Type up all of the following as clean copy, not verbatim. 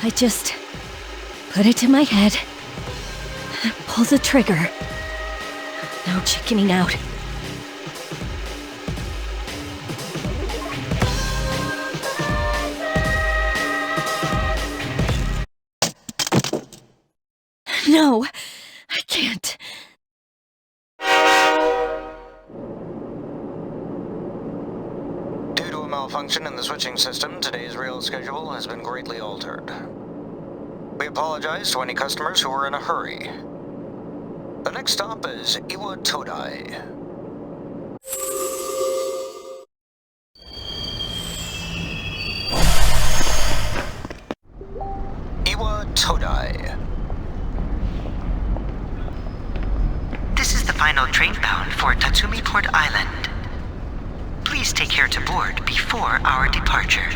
I just put it to my head, pull the trigger. No chickening out. No, I can't. Due to a malfunction in the switching system, today's rail schedule has been greatly altered. We apologize to any customers who are in a hurry. The next stop is Iwa Todai. Iwa Todai. This is the final train bound for Tatsumi Port Island. Please take care to board before our departure.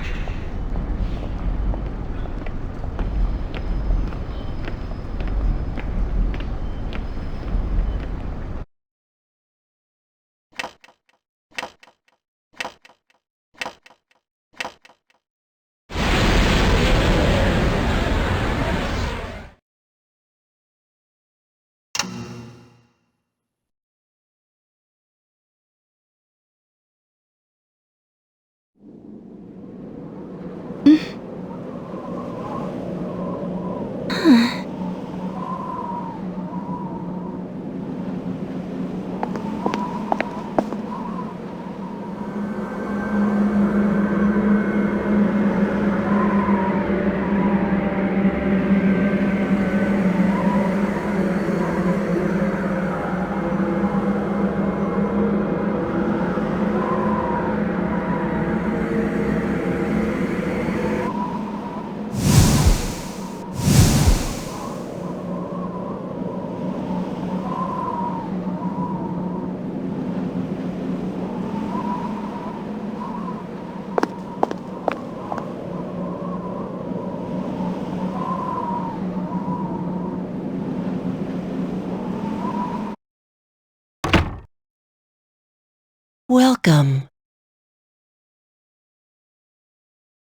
Welcome.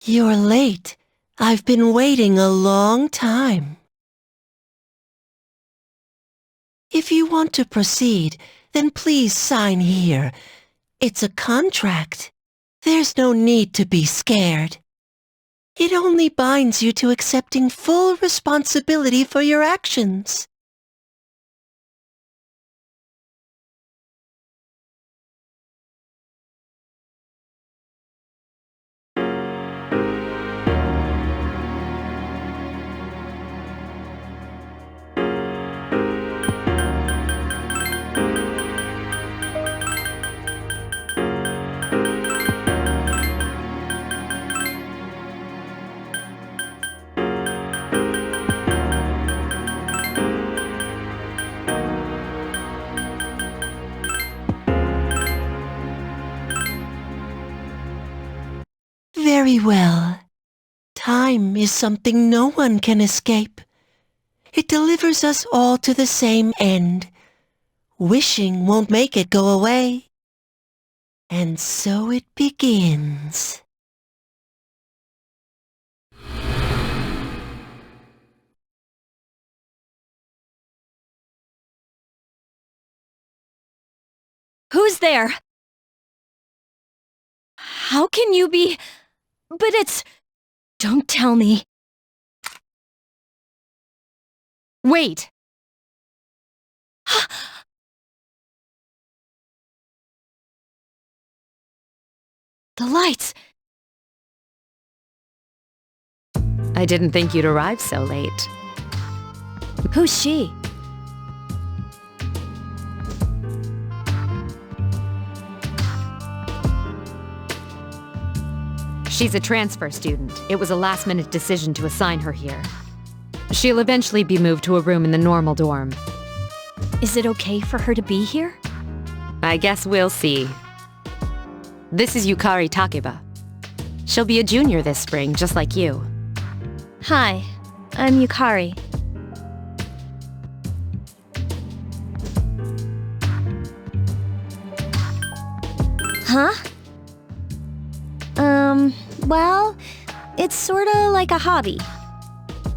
You're late. I've been waiting a long time. If you want to proceed, then please sign here. It's a contract. There's no need to be scared. It only binds you to accepting full responsibility for your actions. Very well. Time is something no one can escape. It delivers us all to the same end. Wishing won't make it go away. And so it begins. Who's there? How can you be... But it's... Don't tell me. Wait! The lights! I didn't think you'd arrive so late. Who's she? She's a transfer student. It was a last-minute decision to assign her here. She'll eventually be moved to a room in the normal dorm. Is it okay for her to be here? I guess we'll see. This is Yukari Takeba. She'll be a junior this spring, just like you. Hi, I'm Yukari. Huh? Well, it's sorta like a hobby.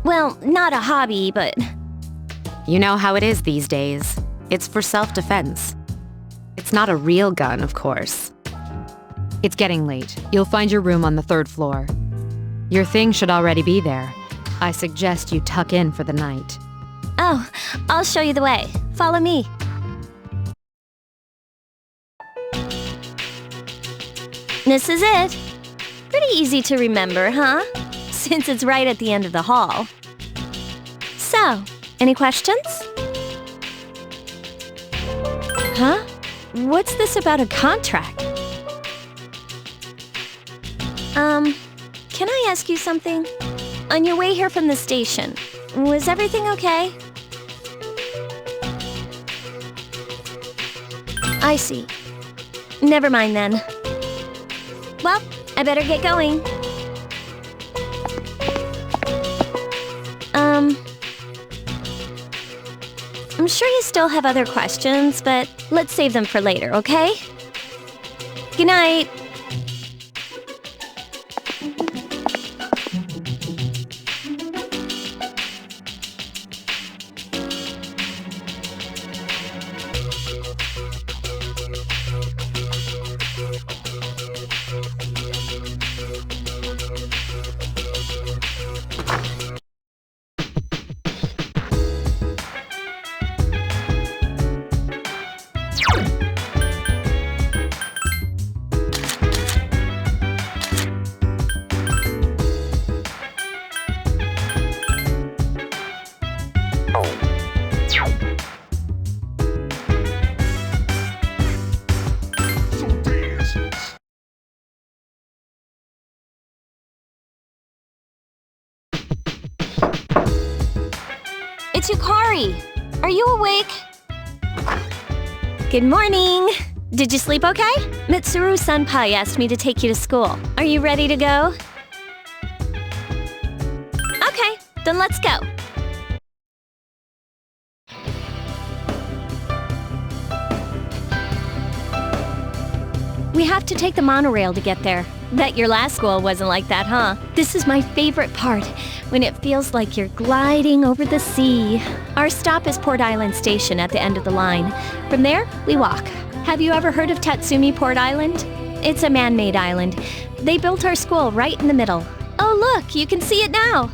Well, not a hobby, but... You know how it is these days. It's for self-defense. It's not a real gun, of course. It's getting late. You'll find your room on the 3rd floor. Your thing should already be there. I suggest you tuck in for the night. Oh, I'll show you the way. Follow me. This is it. Pretty easy to remember, huh? Since it's right at the end of the hall. So, any questions? Huh? What's this about a contract? Can I ask you something? On your way here from the station, was everything okay? I see. Never mind then. Well, I better get going. I'm sure you still have other questions, but let's save them for later, okay? Good night. It's Yukari. Are you awake? Good morning. Did you sleep okay? Mitsuru-senpai asked me to take you to school. Are you ready to go? Okay, then let's go. We have to take the monorail to get there. Bet your last school wasn't like that, huh? This is my favorite part, when it feels like you're gliding over the sea. Our stop is Port Island Station at the end of the line. From there, we walk. Have you ever heard of Tatsumi Port Island? It's a man-made island. They built our school right in the middle. Oh look, you can see it now!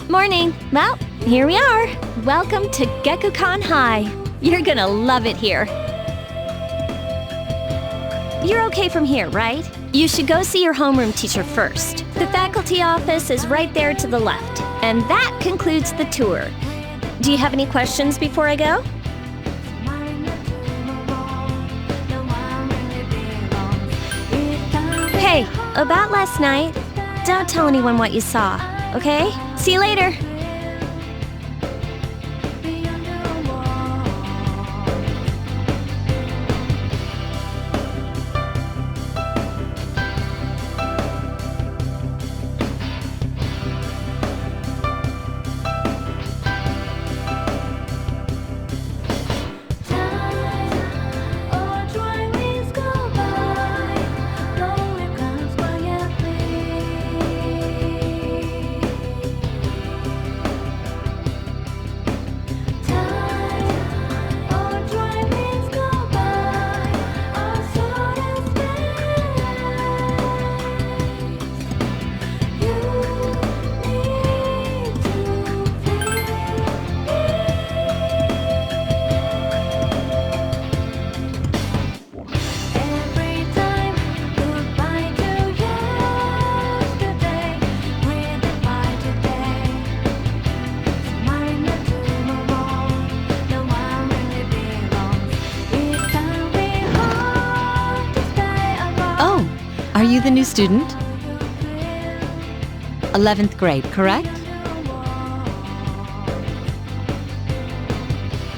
Morning. Well, here we are. Welcome to Gekukan High. You're gonna love it here. You're okay from here, right? You should go see your homeroom teacher first. The faculty office is right there to the left. And that concludes the tour. Do you have any questions before I go? Hey, about last night, don't tell anyone what you saw, okay? See you later. Are you the new student? 11th grade, correct?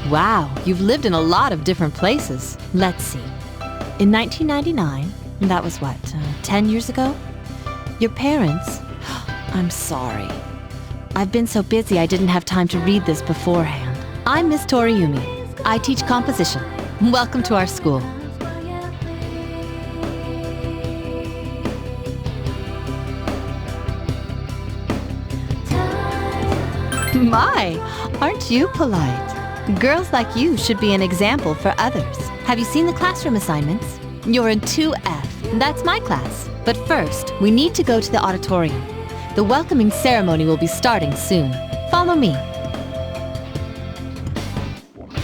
Wow, you've lived in a lot of different places. Let's see. In 1999, that was what, 10 years ago? Your parents... I'm sorry. I've been so busy I didn't have time to read this beforehand. I'm Miss Toriumi. I teach composition. Welcome to our school. My, aren't you polite? Girls like you should be an example for others. Have you seen the classroom assignments? You're in 2F. That's my class. But first, we need to go to the auditorium. The welcoming ceremony will be starting soon. Follow me.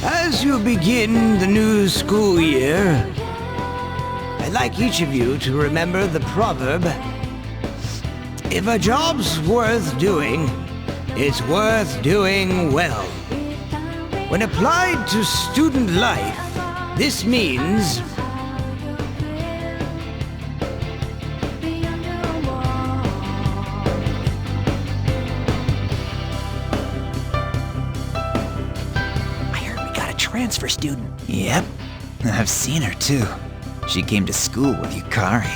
As you begin the new school year, I'd like each of you to remember the proverb, if a job's worth doing, it's worth doing well. When applied to student life, this means transfer student. Yep, I've seen her too. She came to school with Yukari.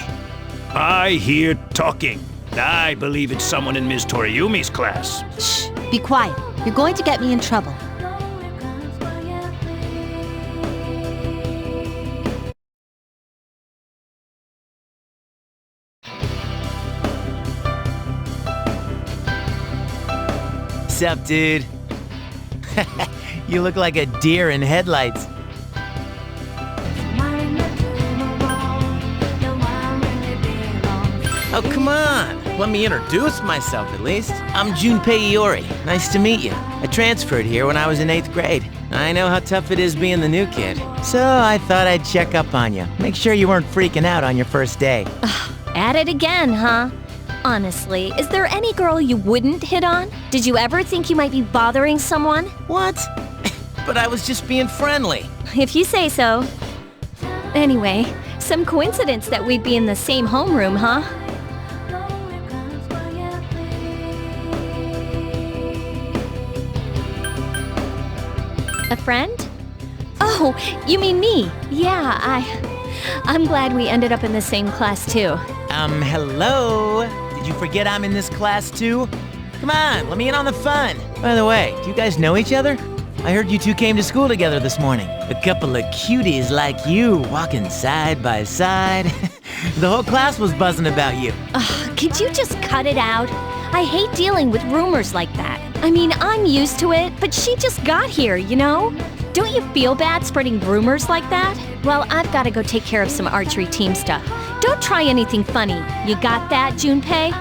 I hear talking. I believe it's someone in Ms. Toriumi's class. Shh, be quiet. You're going to get me in trouble. Sup, dude? You look like a deer in headlights. Oh, come on. Let me introduce myself, at least. I'm Junpei Iori. Nice to meet you. I transferred here when I was in 8th grade. I know how tough it is being the new kid. So I thought I'd check up on you. Make sure you weren't freaking out on your first day. At it again, huh? Honestly, is there any girl you wouldn't hit on? Did you ever think you might be bothering someone? What? But I was just being friendly. If you say so. Anyway, some coincidence that we'd be in the same homeroom, huh? A friend? Oh, you mean me? Yeah, I'm glad we ended up in the same class too. Hello? Did you forget I'm in this class too? Come on, let me in on the fun. By the way, do you guys know each other? I heard you two came to school together this morning. A couple of cuties like you walking side by side. The whole class was buzzing about you. Could you just cut it out? I hate dealing with rumors like that. I mean, I'm used to it, but she just got here, you know? Don't you feel bad spreading rumors like that? Well, I've got to go take care of some archery team stuff. Don't try anything funny. You got that, Junpei?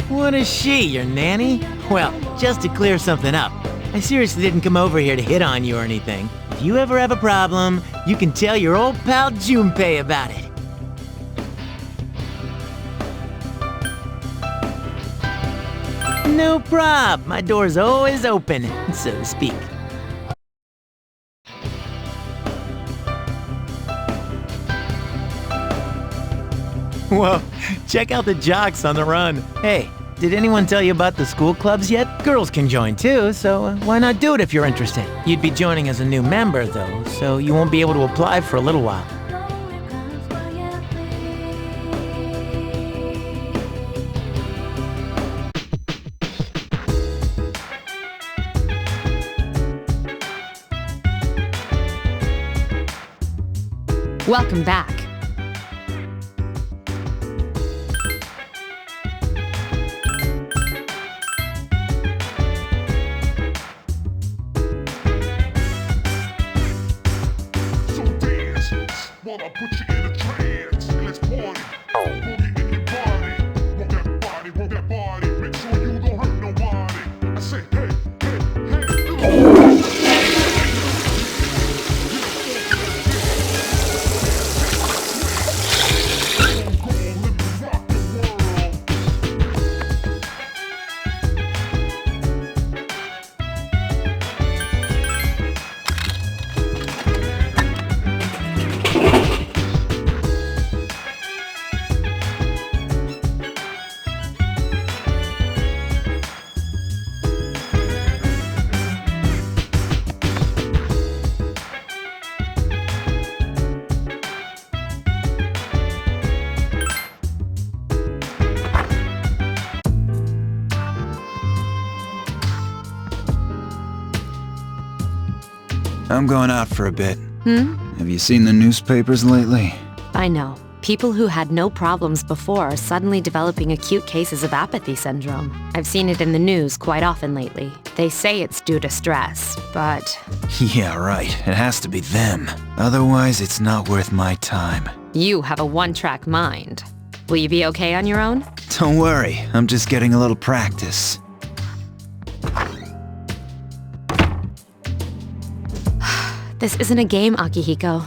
What is she, your nanny? Well, just to clear something up, I seriously didn't come over here to hit on you or anything. If you ever have a problem, you can tell your old pal Junpei about it. No prob. My door's always open, so to speak. Whoa, check out the jocks on the run. Hey, did anyone tell you about the school clubs yet? Girls can join too, so why not do it if you're interested? You'd be joining as a new member though, so you won't be able to apply for a little while. Welcome back. So dance, while I put you in a trance. Let's party, boogie in your body. Work that body, make sure you don't hurt nobody. I say, hey, hey, hey. I'm going out for a bit. Hmm? Have you seen the newspapers lately? I know. People who had no problems before are suddenly developing acute cases of apathy syndrome. I've seen it in the news quite often lately. They say it's due to stress, but... Yeah, right. It has to be them. Otherwise, it's not worth my time. You have a one-track mind. Will you be okay on your own? Don't worry, I'm just getting a little practice. This isn't a game, Akihiko.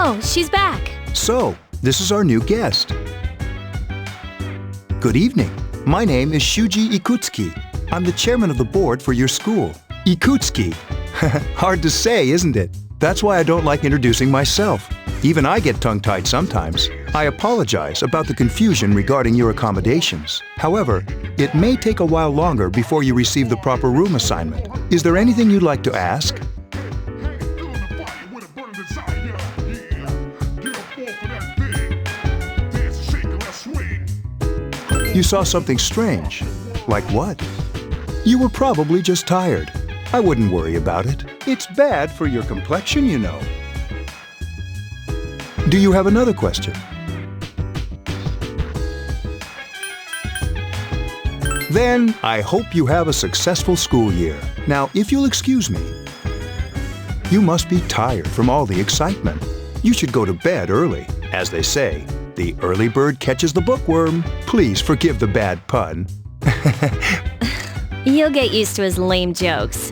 Oh, she's back. So, this is our new guest. Good evening. My name is Shuji Ikutsuki. I'm the chairman of the board for your school. Ikutsuki. Hard to say, isn't it? That's why I don't like introducing myself. Even I get tongue-tied sometimes. I apologize about the confusion regarding your accommodations. However, it may take a while longer before you receive the proper room assignment. Is there anything you'd like to ask? You saw something strange. Like what? You were probably just tired. I wouldn't worry about it. It's bad for your complexion, you know. Do you have another question? Then, I hope you have a successful school year. Now, if you'll excuse me, you must be tired from all the excitement. You should go to bed early. As they say, the early bird catches the bookworm. Please forgive the bad pun. You'll get used to his lame jokes.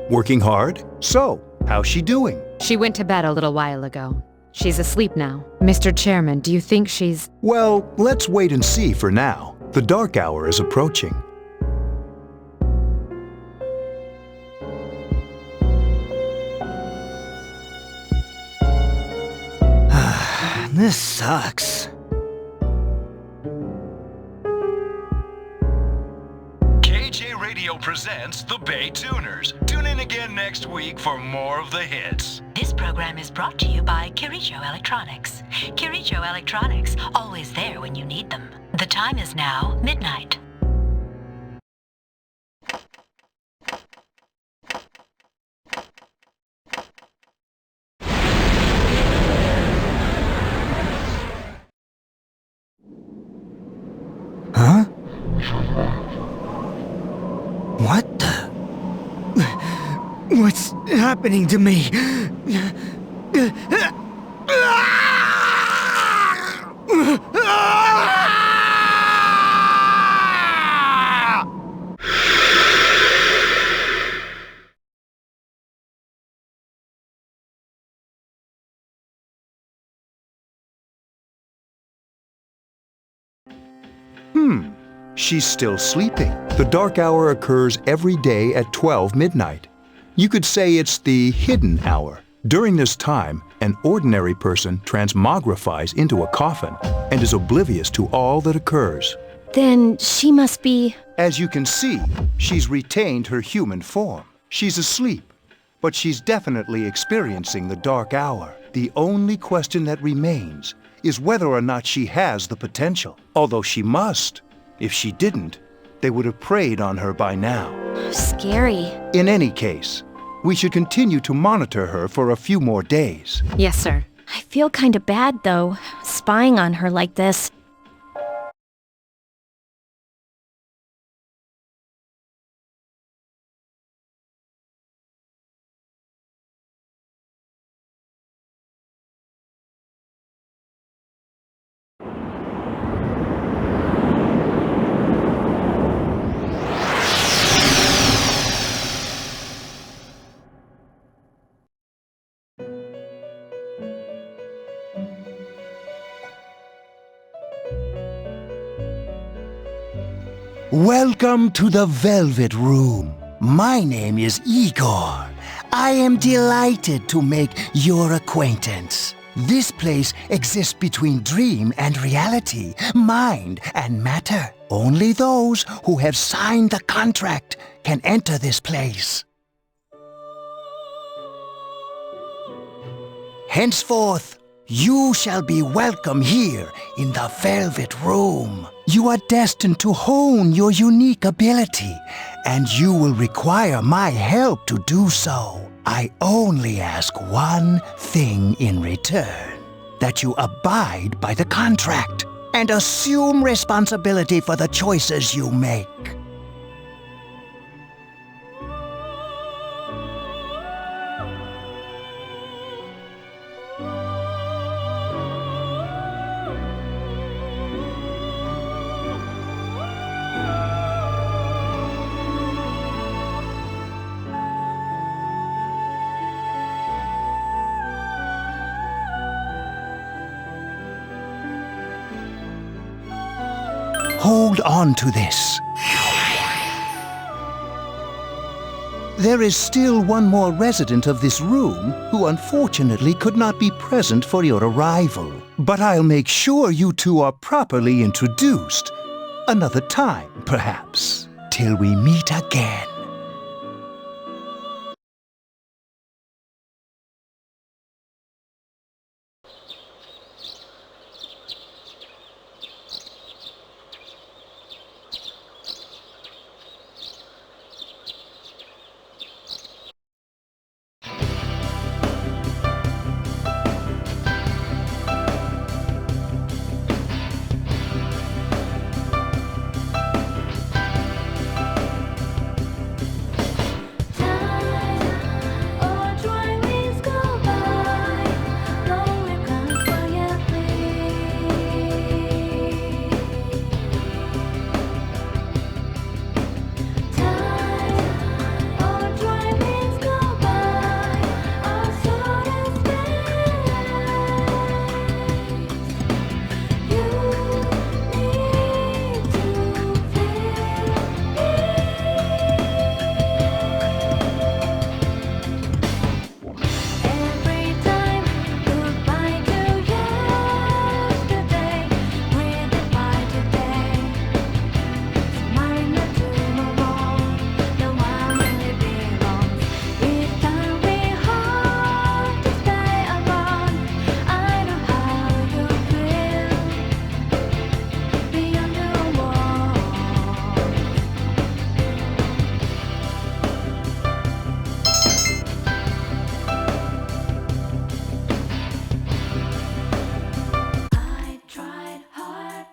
Working hard? So, how's she doing? She went to bed a little while ago. She's asleep now. Mr. Chairman, do you think she's... Well, let's wait and see for now. The dark hour is approaching. This sucks. KJ Radio presents The Bay Tuners. Tune in again next week for more of the hits. This program is brought to you by Kirijo Electronics. Kirijo Electronics, always there when you need them. The time is now midnight. Huh? What the? What's happening to me? She's still sleeping. The dark hour occurs every day at 12 midnight. You could say it's the hidden hour. During this time, an ordinary person transmogrifies into a coffin and is oblivious to all that occurs. Then she must be... As you can see, she's retained her human form. She's asleep, but she's definitely experiencing the dark hour. The only question that remains is whether or not she has the potential, although she must. If she didn't, they would have preyed on her by now. Scary. In any case, we should continue to monitor her for a few more days. Yes, sir. I feel kind of bad, though, spying on her like this. Welcome to the Velvet Room. My name is Igor. I am delighted to make your acquaintance. This place exists between dream and reality, mind and matter. Only those who have signed the contract can enter this place. Henceforth, you shall be welcome here in the Velvet Room. You are destined to hone your unique ability, and you will require my help to do so. I only ask one thing in return: that you abide by the contract and assume responsibility for the choices you make. Hold on to this. There is still one more resident of this room who unfortunately could not be present for your arrival. But I'll make sure you two are properly introduced. Another time, perhaps, till we meet again.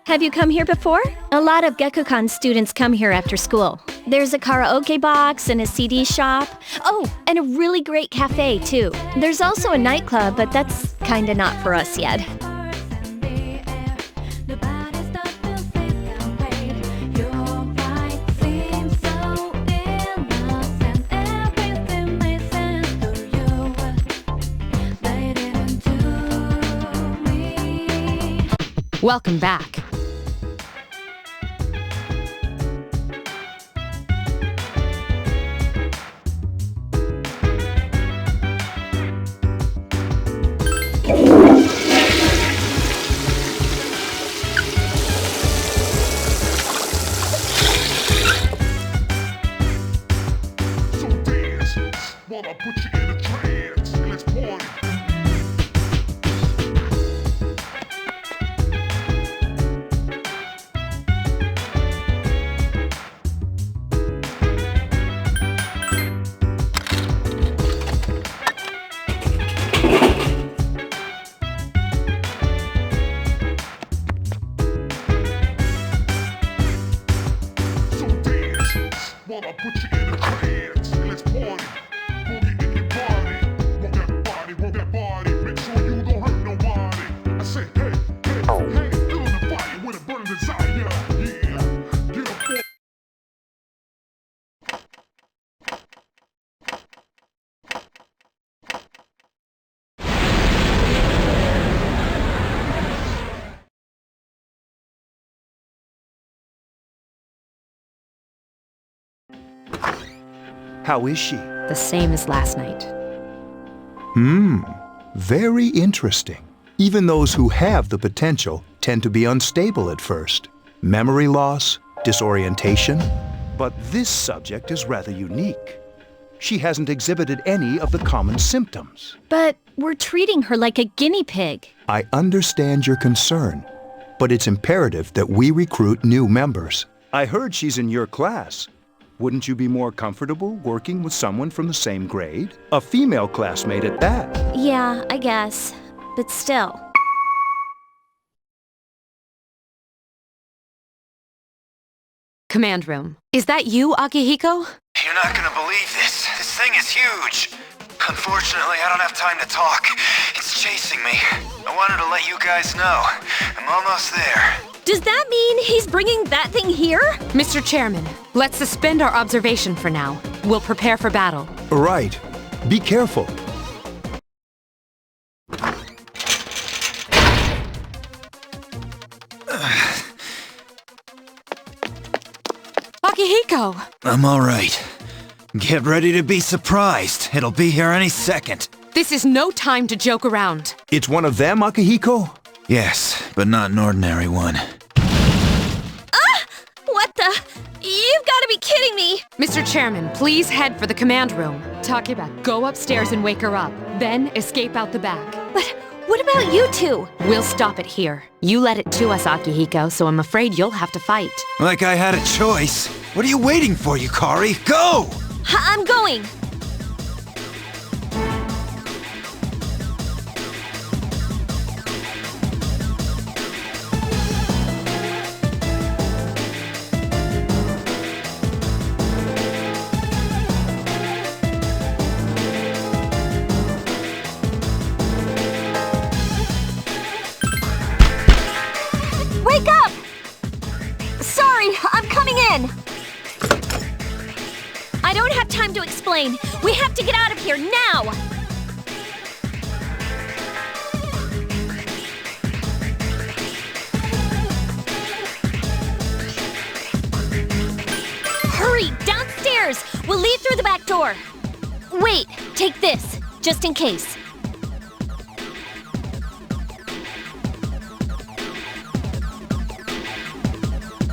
Have you come here before? A lot of Gekkokan students come here after school. There's a karaoke box and a CD shop. Oh, and a really great cafe, too. There's also a nightclub, but that's kinda not for us yet. Welcome back. Wanna put you in a trance. Let's party. Wanna put you in a trance. Let's party. Boogie in your body. Work that body. Make sure you don't hurt nobody. I say, hey, hey, hey, feeling the fire with a burning desire. Yeah, get up for. How is she? The same as last night. Very interesting. Even those who have the potential tend to be unstable at first. Memory loss, disorientation. But this subject is rather unique. She hasn't exhibited any of the common symptoms. But we're treating her like a guinea pig. I understand your concern, but it's imperative that we recruit new members. I heard she's in your class. Wouldn't you be more comfortable working with someone from the same grade? A female classmate at that. Yeah, I guess. But still. Command room. Is that you, Akihiko? You're not gonna believe this. This thing is huge. Unfortunately, I don't have time to talk. It's chasing me. I wanted to let you guys know. I'm almost there. Does that mean he's bringing that thing here? Mr. Chairman, let's suspend our observation for now. We'll prepare for battle. Right. Be careful. Akihiko! I'm all right. Get ready to be surprised. It'll be here any second. This is no time to joke around. It's one of them, Akihiko? Yes, but not an ordinary one. What the? You've got to be kidding me! Mr. Chairman, please head for the command room. Takeba, go upstairs and wake her up. Then escape out the back. But what about you two? We'll stop it here. You led it to us, Akihiko, so I'm afraid you'll have to fight. Like I had a choice. What are you waiting for, Yukari? Go! I'm going! Wake up! Sorry, I'm coming in! I don't have time to explain. We have to get out of here now! Hurry, downstairs! We'll leave through the back door. Wait, take this, just in case.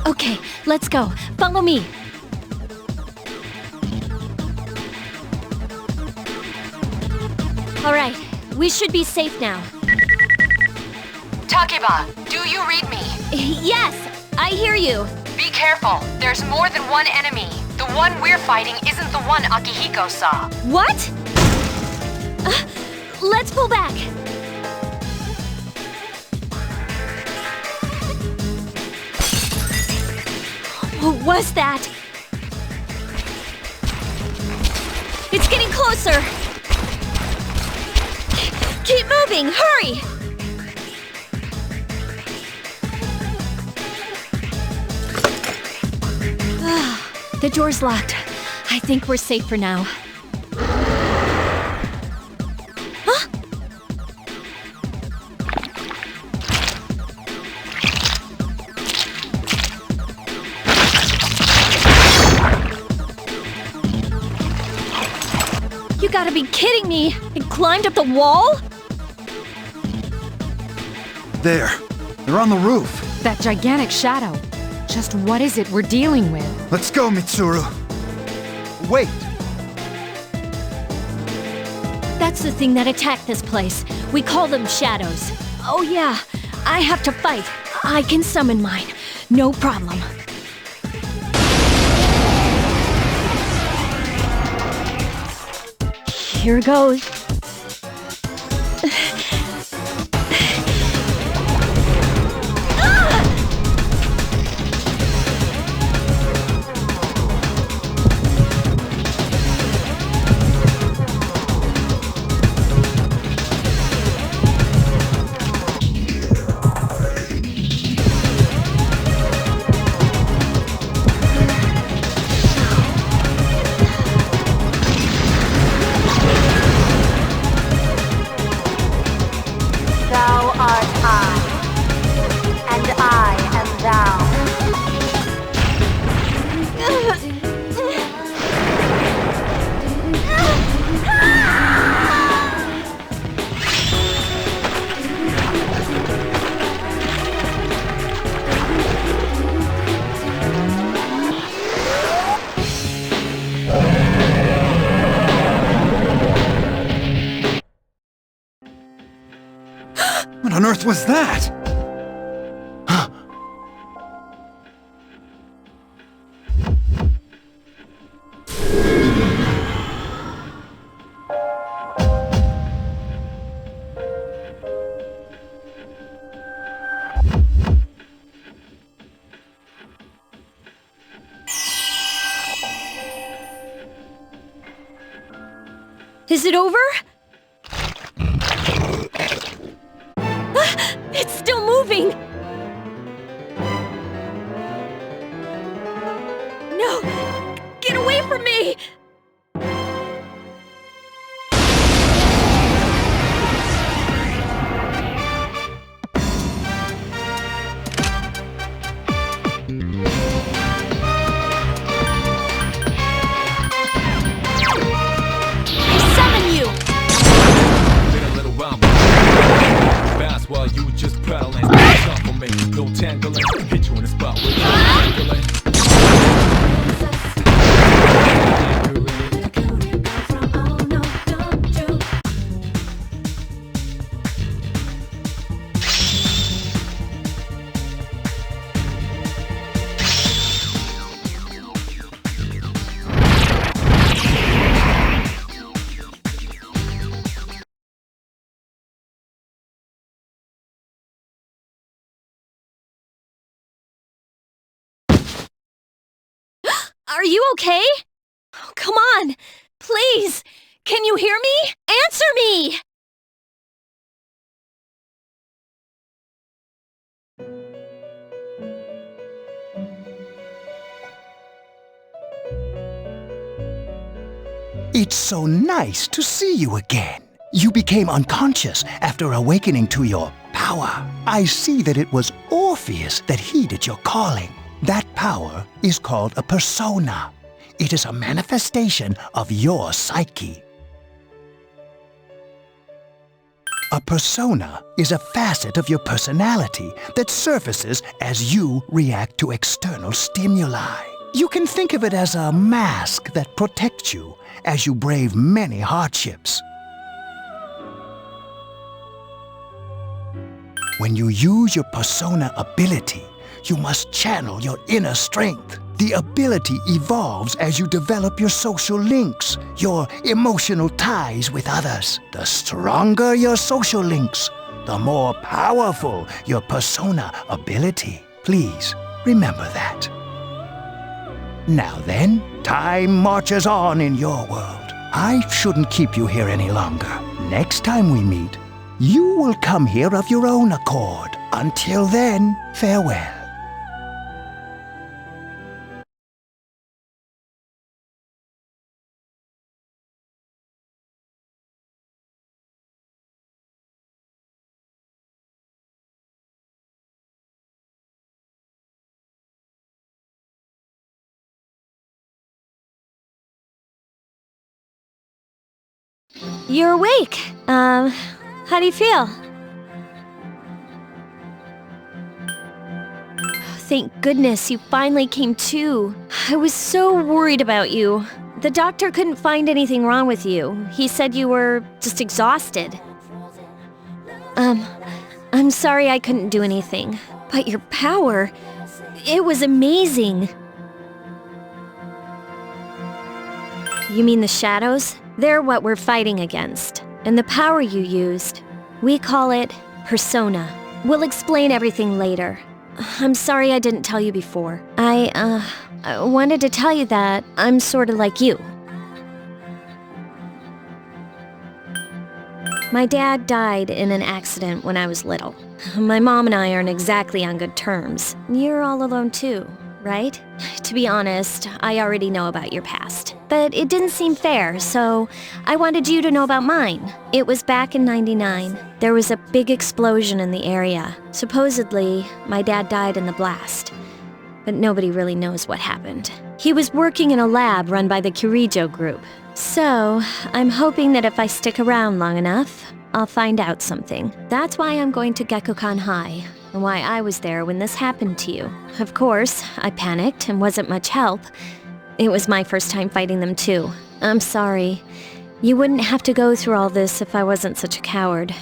Okay, let's go. Follow me. All right, we should be safe now. Takeba, do you read me? Yes, I hear you. Be careful. There's more than one enemy. The one we're fighting isn't the one Akihiko saw. What? Let's pull back. What was that? It's getting closer. Keep moving, hurry! The door's locked. I think we're safe for now. Huh? You gotta be kidding me! It climbed up the wall? There. They're on the roof. That gigantic shadow. Just what is it we're dealing with? Let's go, Mitsuru. Wait. That's the thing that attacked this place. We call them shadows. Oh yeah, I have to fight. I can summon mine. No problem. Here goes. Thou art I, and I am thou. What on earth was that? Is it over? It's still moving! No! Get away from me! I summon you! While you just prowling, stop for me, no tangling, hit you in the spot with tangling. Are you okay? Oh, come on! Please! Can you hear me? Answer me! It's so nice to see you again. You became unconscious after awakening to your power. I see that it was Orpheus that heeded your calling. That power is called a persona. It is a manifestation of your psyche. A persona is a facet of your personality that surfaces as you react to external stimuli. You can think of it as a mask that protects you as you brave many hardships. When you use your persona ability, you must channel your inner strength. The ability evolves as you develop your social links, your emotional ties with others. The stronger your social links, the more powerful your persona ability. Please remember that. Now then, time marches on in your world. I shouldn't keep you here any longer. Next time we meet, you will come here of your own accord. Until then, farewell. You're awake. How do you feel? Thank goodness you finally came to. I was so worried about you. The doctor couldn't find anything wrong with you. He said you were just exhausted. I'm sorry I couldn't do anything. But your power, it was amazing. You mean the shadows? They're what we're fighting against. And the power you used, we call it persona. We'll explain everything later. I'm sorry I didn't tell you before. I wanted to tell you that I'm sort of like you. My dad died in an accident when I was little. My mom and I aren't exactly on good terms. You're all alone too, right? To be honest, I already know about your past. But it didn't seem fair, so I wanted you to know about mine. It was back in '99. There was a big explosion in the area. Supposedly, my dad died in the blast. But nobody really knows what happened. He was working in a lab run by the Kirijo group. So, I'm hoping that if I stick around long enough, I'll find out something. That's why I'm going to Gekkoukan High, and why I was there when this happened to you. Of course, I panicked and wasn't much help. It was my first time fighting them too. I'm sorry. You wouldn't have to go through all this if I wasn't such a coward.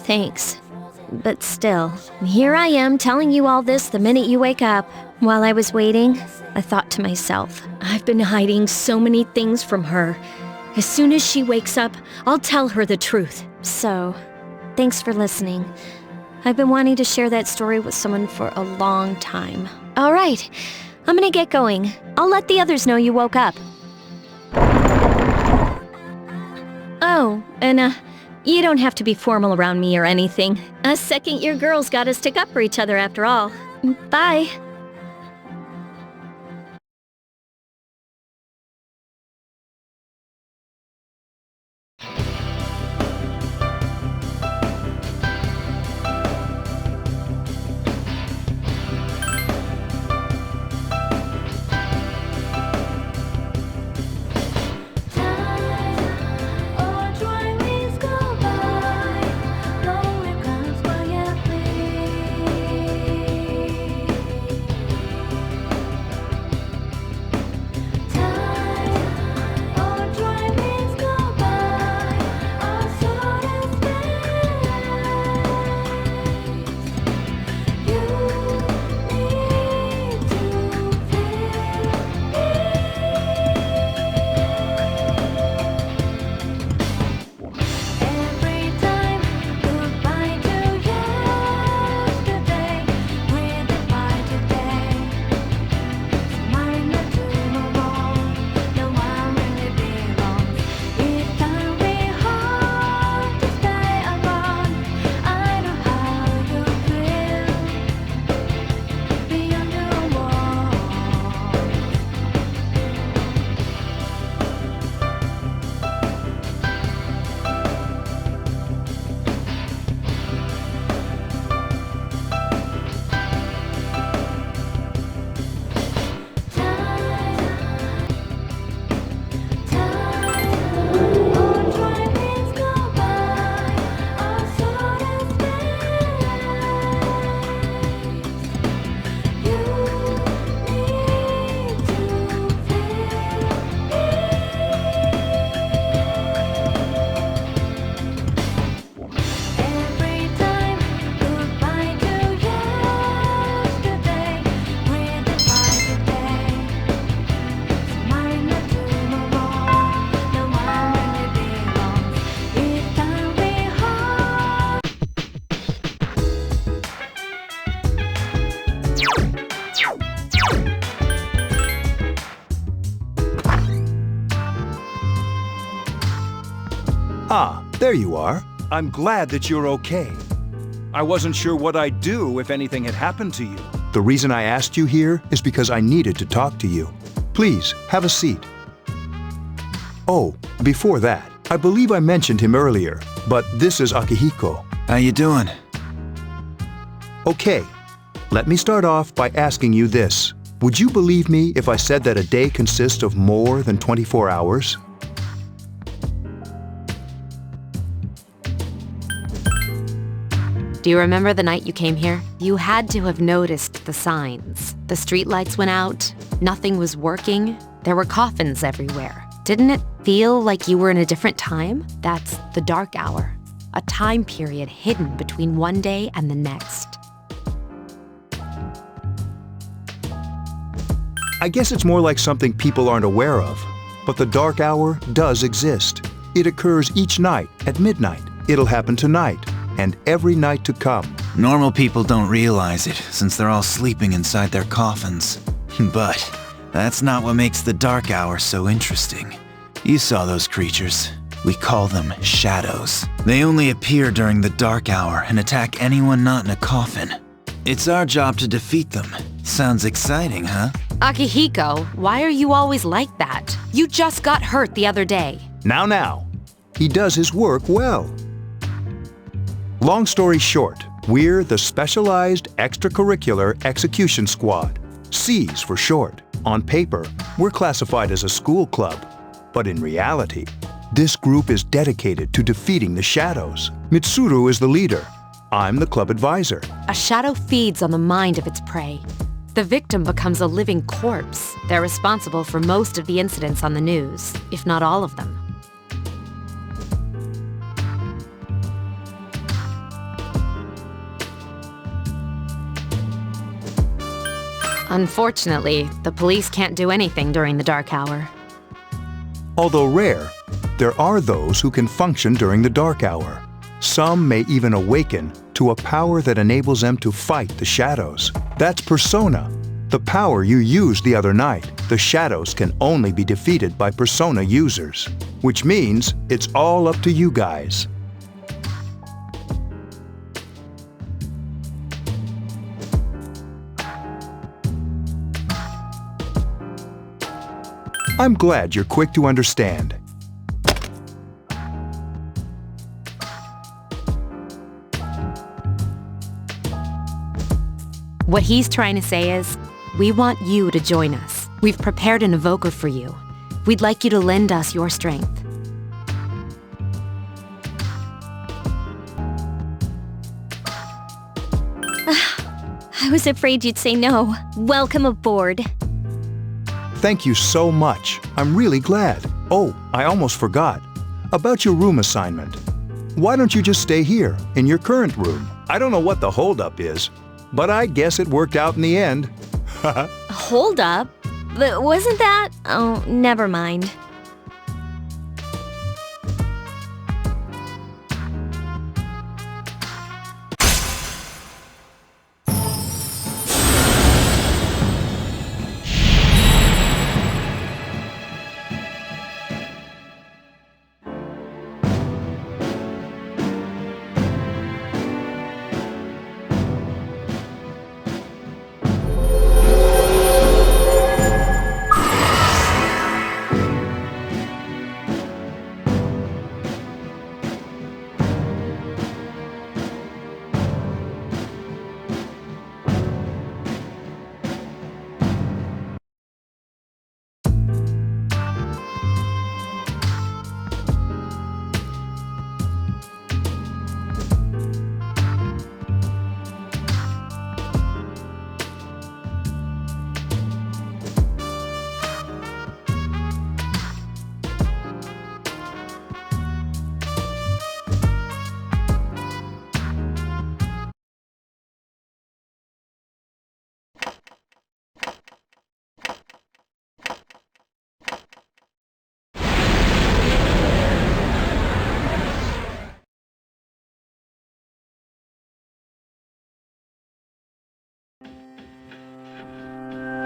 Thanks. But still, here I am telling you all this the minute you wake up. While I was waiting, I thought to myself, I've been hiding so many things from her. As soon as she wakes up, I'll tell her the truth. So, thanks for listening. I've been wanting to share that story with someone for a long time. All right, I'm gonna get going. I'll let the others know you woke up. Oh, and you don't have to be formal around me or anything. Us second-year girls gotta stick up for each other after all. Bye. Ah, there you are. I'm glad that you're okay. I wasn't sure what I'd do if anything had happened to you. The reason I asked you here is because I needed to talk to you. Please, have a seat. Oh, before that, I believe I mentioned him earlier, but this is Akihiko. How you doing? Okay, let me start off by asking you this. Would you believe me if I said that a day consists of more than 24 hours? Do you remember the night you came here? You had to have noticed the signs. The streetlights went out, Nothing was working. There were coffins everywhere. Didn't it feel like you were in a different time? That's the dark hour, a time period hidden between one day and the next. I guess it's more like something people aren't aware of. But the dark hour does exist. It occurs each night at midnight. It'll happen tonight and every night to come. Normal people don't realize it, since they're all sleeping inside their coffins. But that's not what makes the dark hour so interesting. You saw those creatures. We call them shadows. They only appear during the dark hour and attack anyone not in a coffin. It's our job to defeat them. Sounds exciting, huh? Akihiko, why are you always like that? You just got hurt the other day. Now. He does his work well. Long story short, we're the Specialized Extracurricular Execution Squad. SEAS for short. On paper, we're classified as a school club. But in reality, this group is dedicated to defeating the shadows. Mitsuru is the leader. I'm the club advisor. A shadow feeds on the mind of its prey. The victim becomes a living corpse. They're responsible for most of the incidents on the news, if not all of them. Unfortunately, the police can't do anything during the dark hour. Although rare, there are those who can function during the dark hour. Some may even awaken to a power that enables them to fight the shadows. That's Persona, the power you used the other night. The shadows can only be defeated by Persona users, which means it's all up to you guys. I'm glad you're quick to understand. What he's trying to say is, we want you to join us. We've prepared an evoker for you. We'd like you to lend us your strength. I was afraid you'd say no. Welcome aboard. Thank you so much. I'm really glad. Oh, I almost forgot. About your room assignment. Why don't you just stay here, in your current room? I don't know what the holdup is, but I guess it worked out in the end. Hold up? But wasn't that? Oh, never mind.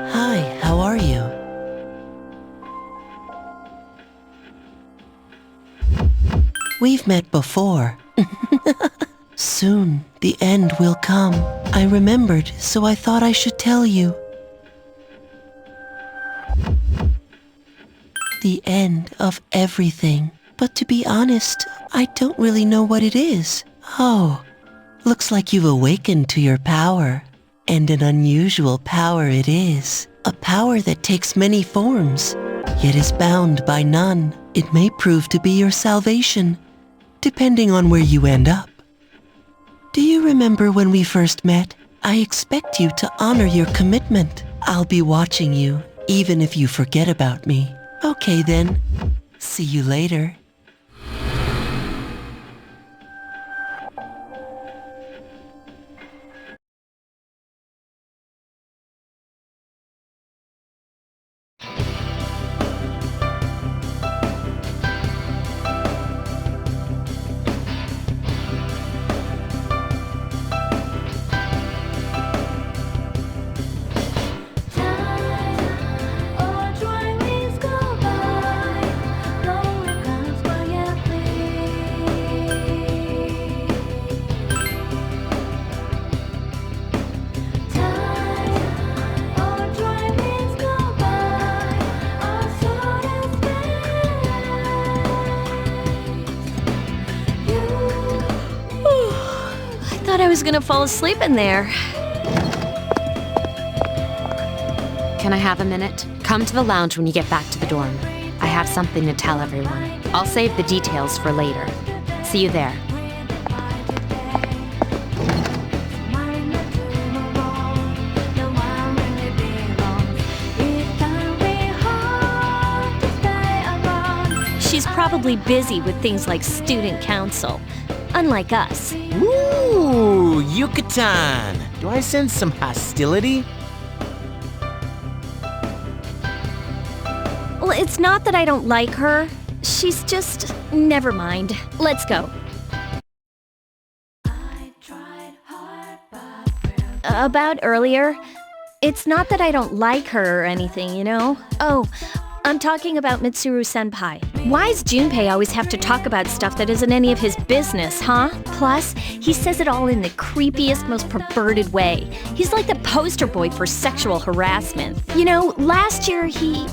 Hi, how are you? We've met before. Soon, the end will come. I remembered, so I thought I should tell you. The end of everything. But to be honest, I don't really know what it is. Oh, looks like you've awakened to your power. And an unusual power it is. A power that takes many forms, yet is bound by none. It may prove to be your salvation, depending on where you end up. Do you remember when we first met? I expect you to honor your commitment. I'll be watching you, even if you forget about me. Okay then, see you later. I was gonna fall asleep in there. Can I have a minute? Come to the lounge when you get back to the dorm. I have something to tell everyone. I'll save the details for later. See you there. She's probably busy with things like student council. Unlike us. Ooh, Yucatan! Do I sense some hostility? Well, it's not that I don't like her. She's just... never mind. Let's go. About earlier, it's not that I don't like her or anything, you know? Oh, I'm talking about Mitsuru-senpai. Why's Junpei always have to talk about stuff that isn't any of his business, huh? Plus, he says it all in the creepiest, most perverted way. He's like the poster boy for sexual harassment. You know, last year he...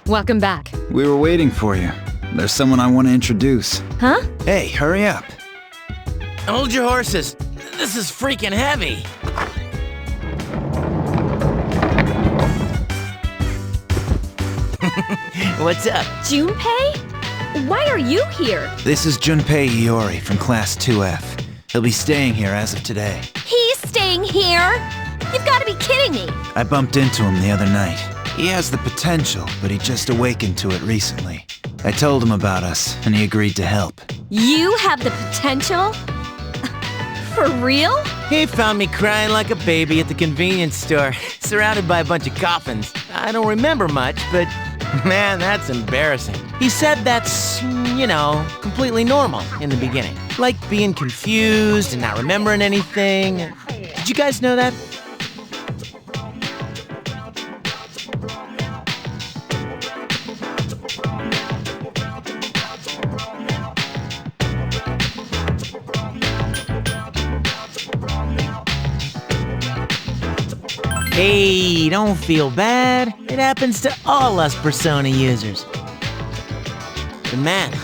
Welcome back. We were waiting for you. There's someone I want to introduce. Huh? Hey, hurry up. Hold your horses. This is freaking heavy. What's up? Junpei? Why are you here? This is Junpei Iori from Class 2F. He'll be staying here as of today. He's staying here? You've got to be kidding me. I bumped into him the other night. He has the potential, but he just awakened to it recently. I told him about us, and he agreed to help. You have the potential? For real? He found me crying like a baby at the convenience store, surrounded by a bunch of coffins. I don't remember much, but man, that's embarrassing. He said that's, you know, completely normal in the beginning. Like being confused and not remembering anything. Did you guys know that? Hey, don't feel bad. It happens to all us Persona users. But man,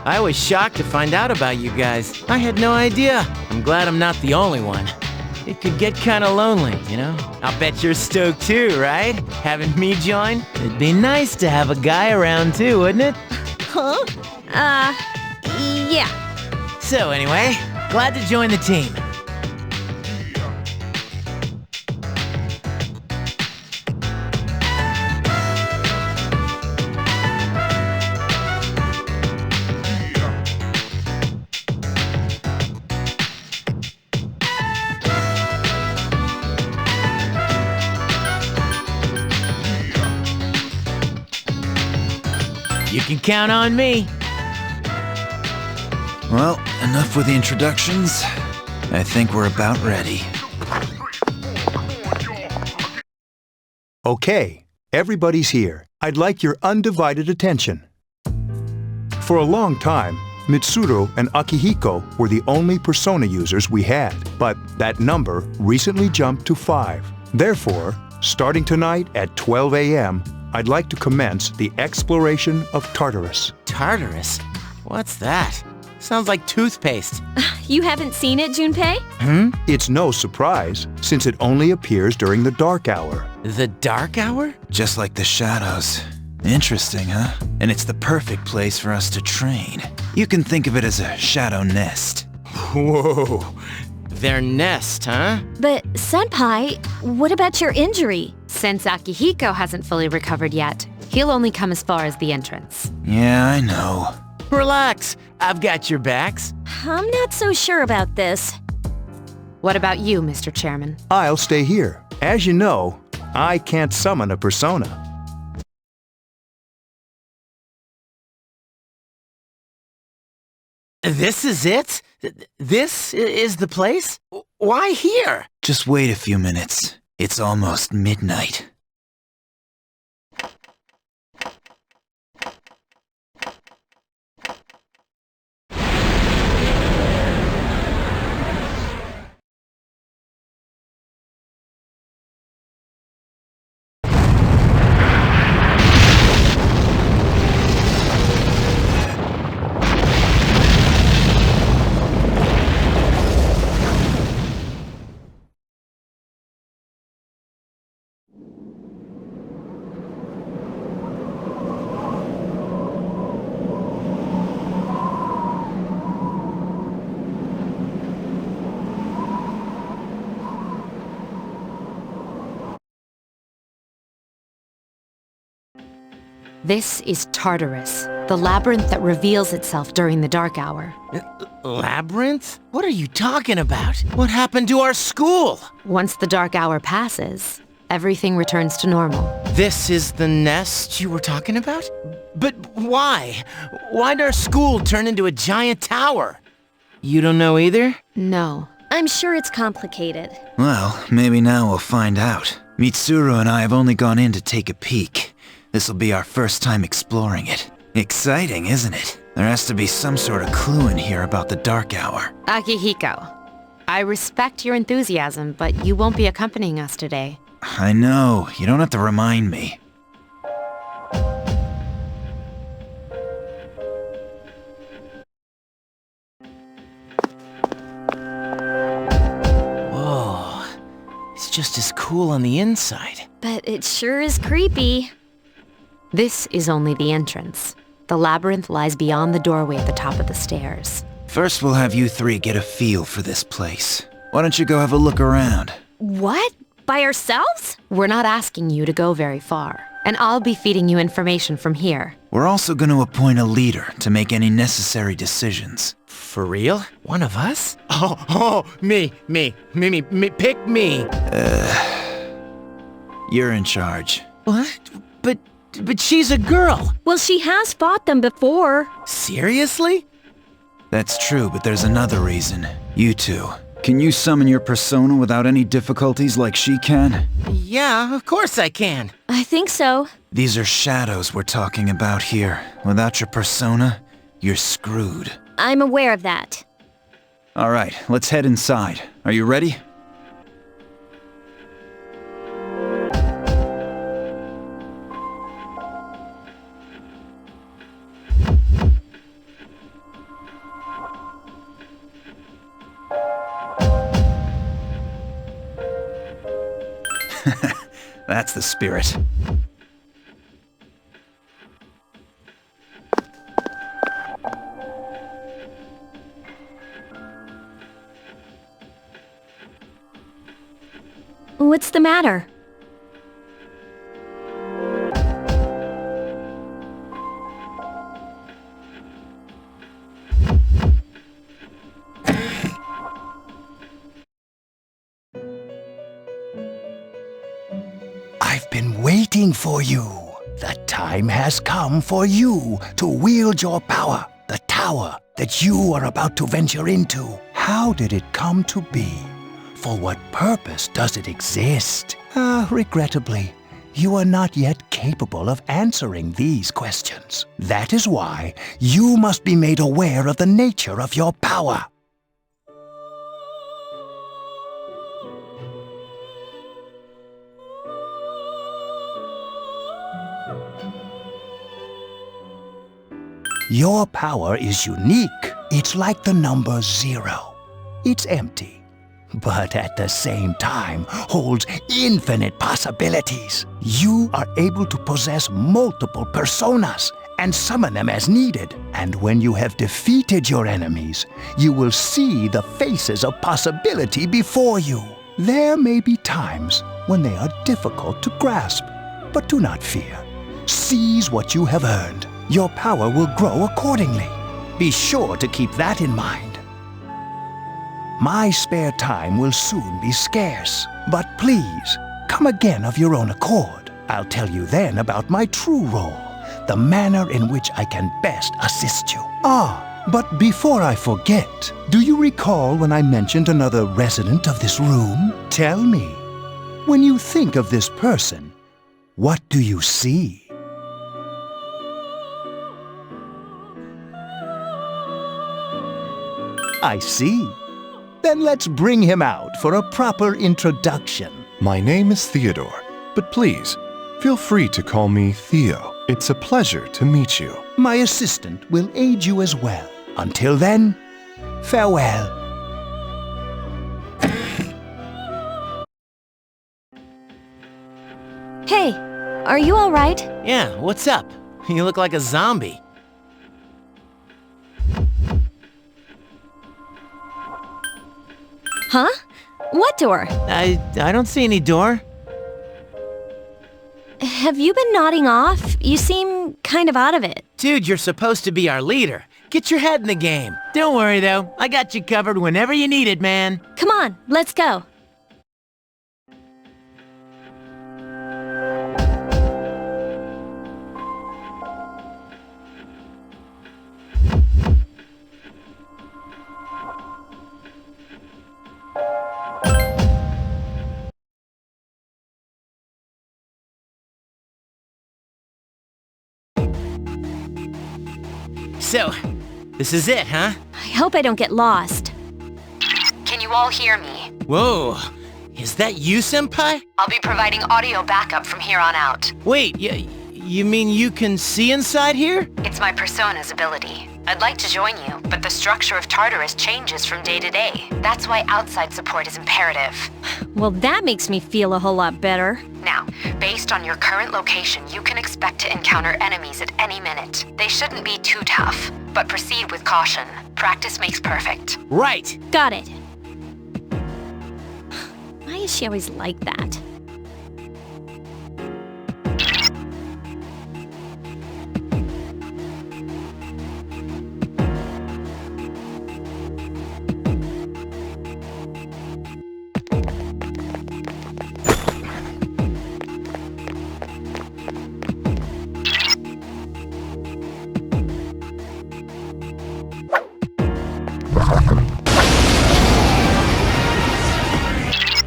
I was shocked to find out about you guys. I had no idea. I'm glad I'm not the only one. It could get kinda lonely, you know? I'll bet you're stoked too, right? Having me join? It'd be nice to have a guy around too, wouldn't it? Huh? Yeah. So anyway, glad to join the team. You can count on me. Well, enough with the introductions. I think we're about ready. Okay, everybody's here. I'd like your undivided attention. For a long time, Mitsuru and Akihiko were the only Persona users we had, but that number recently jumped to 5. Therefore, starting tonight at 12 a.m., I'd like to commence the exploration of Tartarus. Tartarus? What's that? Sounds like toothpaste. You haven't seen it, Junpei? It's no surprise, since it only appears during the dark hour. The dark hour? Just like the shadows. Interesting, huh? And it's the perfect place for us to train. You can think of it as a shadow nest. Whoa. Their nest, huh? But, Senpai, what about your injury? Since Akihiko hasn't fully recovered yet, he'll only come as far as the entrance. Yeah, I know. Relax, I've got your backs. I'm not so sure about this. What about you, Mr. Chairman? I'll stay here. As you know, I can't summon a persona. This is it? This is the place? Why here? Just wait a few minutes. It's almost midnight. This is Tartarus, the labyrinth that reveals itself during the dark hour. Labyrinth? What are you talking about? What happened to our school? Once the dark hour passes, everything returns to normal. This is the nest you were talking about? But why? Why'd our school turn into a giant tower? You don't know either? No. I'm sure it's complicated. Well, maybe now we'll find out. Mitsuru and I have only gone in to take a peek. This'll be our first time exploring it. Exciting, isn't it? There has to be some sort of clue in here about the dark hour. Akihiko, I respect your enthusiasm, but you won't be accompanying us today. I know, you don't have to remind me. Whoa, it's just as cool on the inside. But it sure is creepy. This is only the entrance. The labyrinth lies beyond the doorway at the top of the stairs. First we'll have you three get a feel for this place. Why don't you go have a look around? What? By ourselves? We're not asking you to go very far, and I'll be feeding you information from here. We're also going to appoint a leader to make any necessary decisions. For real? One of us? Oh, me, pick me. You're in charge. What? But she's a girl. Well, she has fought them before. Seriously? That's true, but there's another reason. You two. Can you summon your persona without any difficulties like she can? Yeah, of course I can. I think so. These are shadows we're talking about here. Without your persona, you're screwed. I'm aware of that. Alright, let's head inside. Are you ready? That's the spirit. What's the matter? I've been waiting for you. The time has come for you to wield your power. The tower that you are about to venture into. How did it come to be? For what purpose does it exist? Regrettably, you are not yet capable of answering these questions. That is why you must be made aware of the nature of your power. Your power is unique. It's like the number 0. It's empty, but at the same time holds infinite possibilities. You are able to possess multiple personas and summon them as needed. And when you have defeated your enemies, you will see the faces of possibility before you. There may be times when they are difficult to grasp, but do not fear. Seize what you have earned. Your power will grow accordingly. Be sure to keep that in mind. My spare time will soon be scarce, but please, come again of your own accord. I'll tell you then about my true role, the manner in which I can best assist you. But before I forget, do you recall when I mentioned another resident of this room? Tell me, when you think of this person, what do you see? I see. Then let's bring him out for a proper introduction. My name is Theodore, but please, feel free to call me Theo. It's a pleasure to meet you. My assistant will aid you as well. Until then, farewell. Hey, are you all right? Yeah, what's up? You look like a zombie. Huh? What door? I don't see any door. Have you been nodding off? You seem kind of out of it. Dude, you're supposed to be our leader. Get your head in the game. Don't worry, though. I got you covered whenever you need it, man. Come on, let's go. So, this is it, huh? I hope I don't get lost. Can you all hear me? Whoa, is that you, Senpai? I'll be providing audio backup from here on out. Wait, you mean you can see inside here? It's my persona's ability. I'd like to join you, but the structure of Tartarus changes from day to day. That's why outside support is imperative. Well, that makes me feel a whole lot better. Now, based on your current location, you can expect to encounter enemies at any minute. They shouldn't be too tough, but proceed with caution. Practice makes perfect. Right. Got it. Why is she always like that?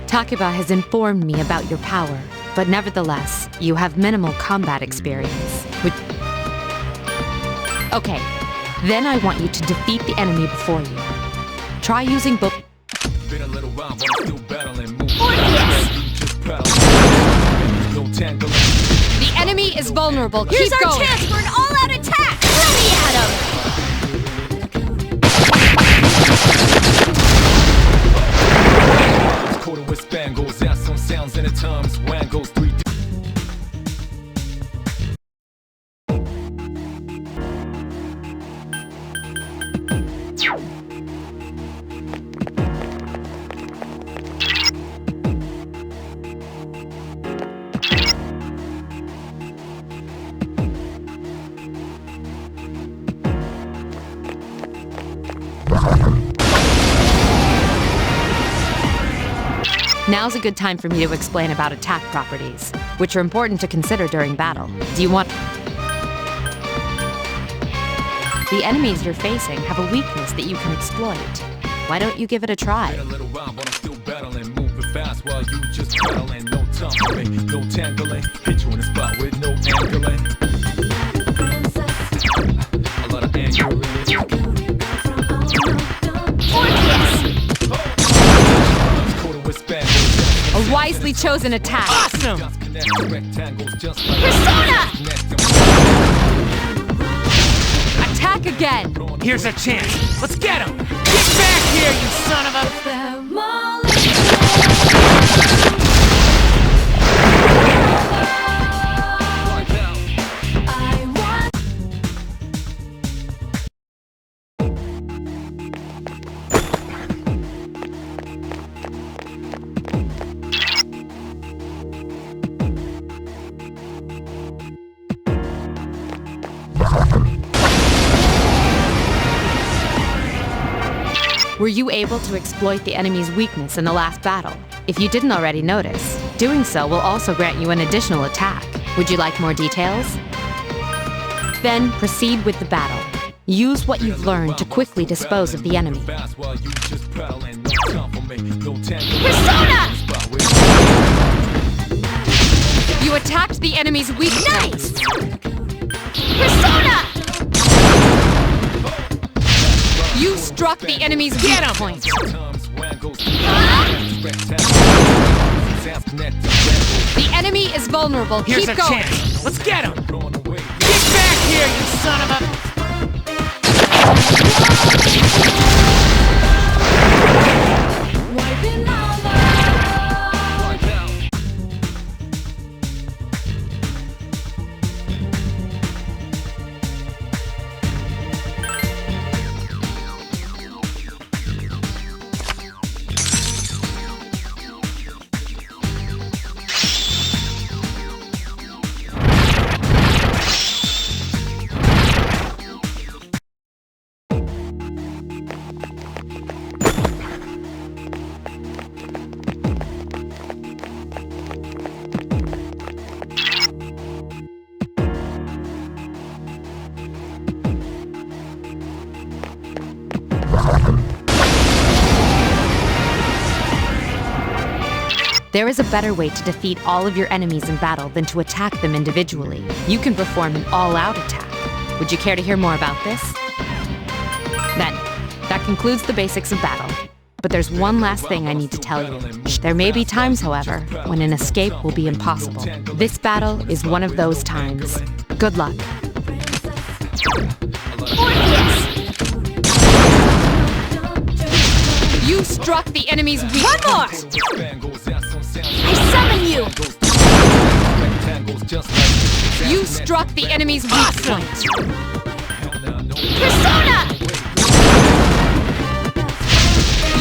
Takeba has informed me about your power, but nevertheless, you have minimal combat experience. Okay, then I want you to defeat the enemy before you. Try using both. Been a little while, but I'm still battling. The enemy is vulnerable. Here's Keep our going. chance for an all-out attack! Ready at him! Quarter with spangles, out some sounds and at times wang goes 3D. Now's a good time for me to explain about attack properties, which are important to consider during battle. Do you want... The enemies you're facing have a weakness that you can exploit. Why don't you give it a try? Been a little while, but I'm still battling. Moving fast while you just battling. No tumbling, no tangling. Hit you in the spot with no angling. A lot of angling. A wisely chosen attack. Awesome! Persona! Attack again! Here's our chance. Let's get him! Get back here, you son of a... Were you able to exploit the enemy's weakness in the last battle? If you didn't already notice, doing so will also grant you an additional attack. Would you like more details? Then proceed with the battle. Use what you've learned to quickly dispose of the enemy. Persona! You attacked the enemy's weakness! Nice! Persona! You struck the enemy's weak point! The enemy is vulnerable. Here's Keep our going! chance. Let's get him! Get back here, you son of a... There is a better way to defeat all of your enemies in battle than to attack them individually. You can perform an all-out attack. Would you care to hear more about this? Then, that concludes the basics of battle. But there's one last thing I need to tell you. There may be times, however, when an escape will be impossible. This battle is one of those times. Good luck. You struck the enemy's weak One more! I summon you! You struck the enemy's weak point. Persona!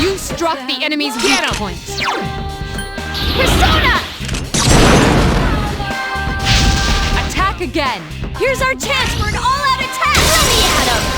You struck the enemy's weak point. Persona! Attack again! Here's our chance for an all-out attack! Let me at him!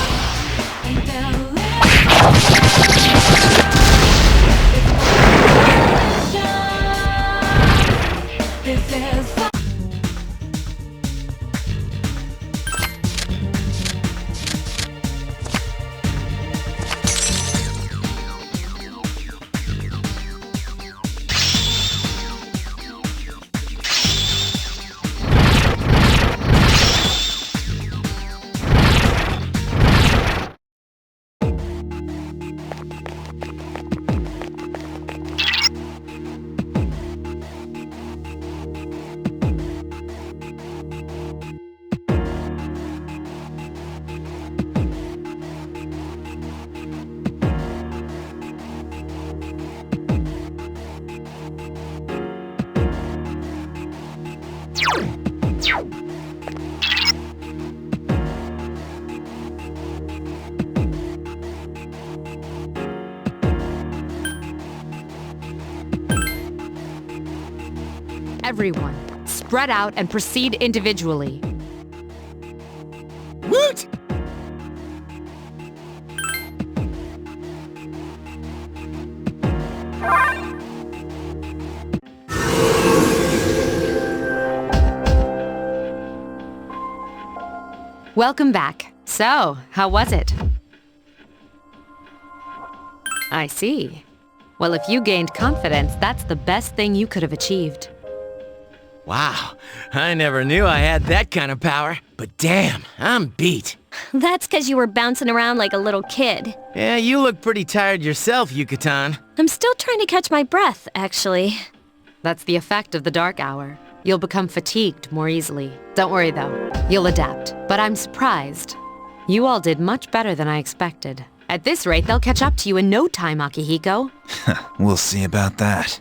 Everyone, spread out and proceed individually. Woot! Welcome back. So, how was it? I see. Well, if you gained confidence, that's the best thing you could have achieved. Wow, I never knew I had that kind of power. But damn, I'm beat. That's because you were bouncing around like a little kid. Yeah, you look pretty tired yourself, Yucatan. I'm still trying to catch my breath, actually. That's the effect of the dark hour. You'll become fatigued more easily. Don't worry though, you'll adapt. But I'm surprised. You all did much better than I expected. At this rate, they'll catch up to you in no time, Akihiko. We'll see about that.